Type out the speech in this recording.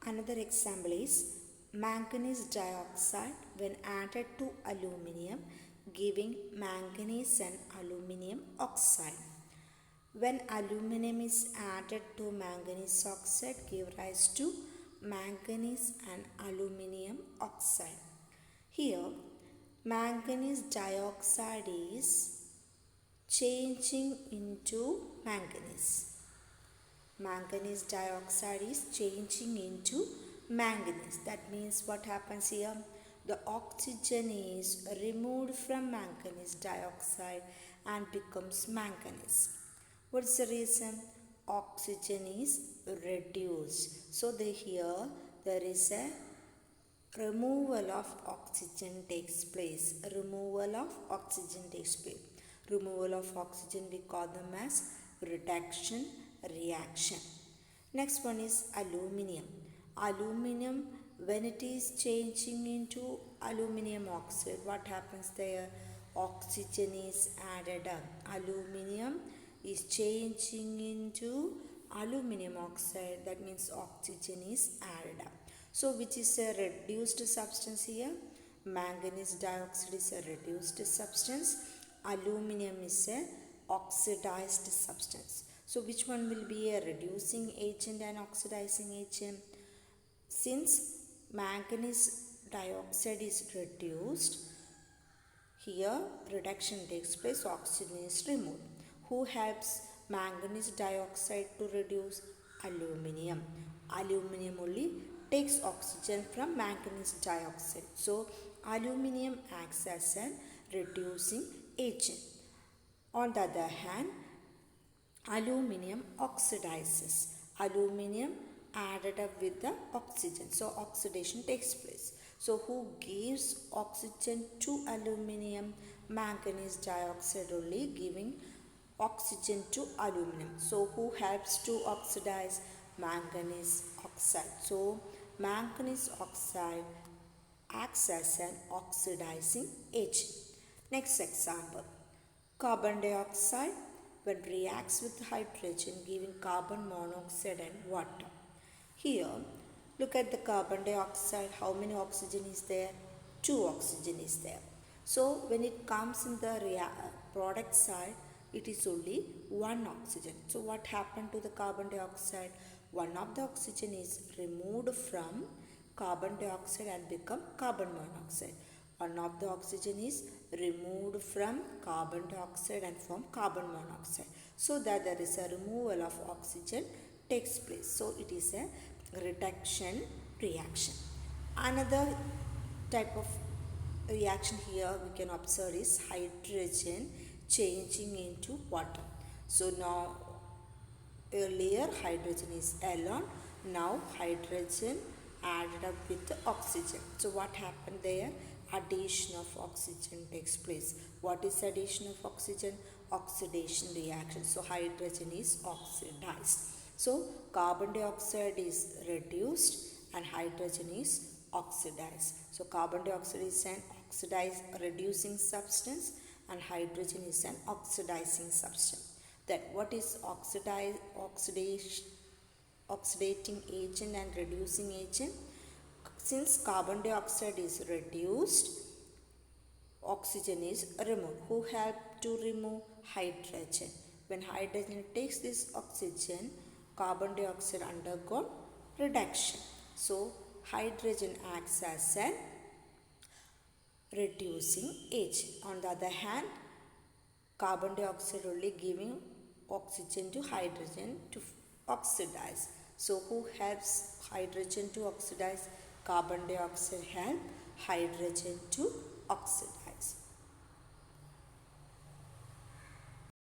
Another example is manganese dioxide when added to aluminium giving manganese and aluminium oxide. When aluminum is added to manganese oxide give rise to manganese and aluminium oxide. Here manganese dioxide is changing into manganese. Manganese dioxide is changing into manganese. That means what happens here? The oxygen is removed from manganese dioxide and becomes manganese. What is the reason? Oxygen is reduced. So here there is a removal of oxygen takes place. Removal of oxygen takes place. Removal of oxygen we call them as reduction reaction. Next one is aluminium. Aluminium, when it is changing into aluminium oxide, what happens there? Oxygen is added up. Aluminium is changing into aluminium oxide. That means oxygen is added up. So which is a reduced substance here? Manganese dioxide is a reduced substance. Aluminium is a oxidized substance. So which one will be a reducing agent and oxidizing agent? Since manganese dioxide is reduced, here reduction takes place, oxygen is removed. Who helps manganese dioxide to reduce? Aluminium. Aluminium only takes oxygen from manganese dioxide. So aluminium acts as a reducing agent. On the other hand, aluminium oxidizes. Aluminium added up with the oxygen. So oxidation takes place. So who gives oxygen to aluminium? Manganese dioxide only giving oxygen to aluminium. So who helps to oxidize? Manganese oxide. So manganese oxide acts as an oxidizing agent. Next example, carbon dioxide when reacts with hydrogen giving carbon monoxide and water. Here look at the carbon dioxide, how many oxygen is there? 2 oxygen is there. So when it comes in the product side, it is only 1 oxygen. So what happened to the carbon dioxide? One of the oxygen is removed from carbon dioxide and become carbon monoxide. One of the oxygen is removed from carbon dioxide and form carbon monoxide. So that there is a removal of oxygen takes place. So it is a reduction reaction. Another type of reaction here we can observe is hydrogen changing into water. So now earlier hydrogen is alone, now hydrogen added up with the oxygen. So what happened there? Addition of oxygen takes place. What is addition of oxygen? Oxidation reaction. So hydrogen is oxidized. So carbon dioxide is reduced and hydrogen is oxidized. So carbon dioxide is an reducing substance and hydrogen is an oxidizing substance. Then what is oxidating agent and reducing agent? Since carbon dioxide is reduced, oxygen is removed. Who helped to remove? Hydrogen. When hydrogen takes this oxygen, carbon dioxide undergo reduction. So hydrogen acts as a reducing agent. On the other hand, carbon dioxide only giving oxygen to hydrogen to oxidize. So who helps hydrogen to oxidize? Carbon dioxide help hydrogen to oxidize.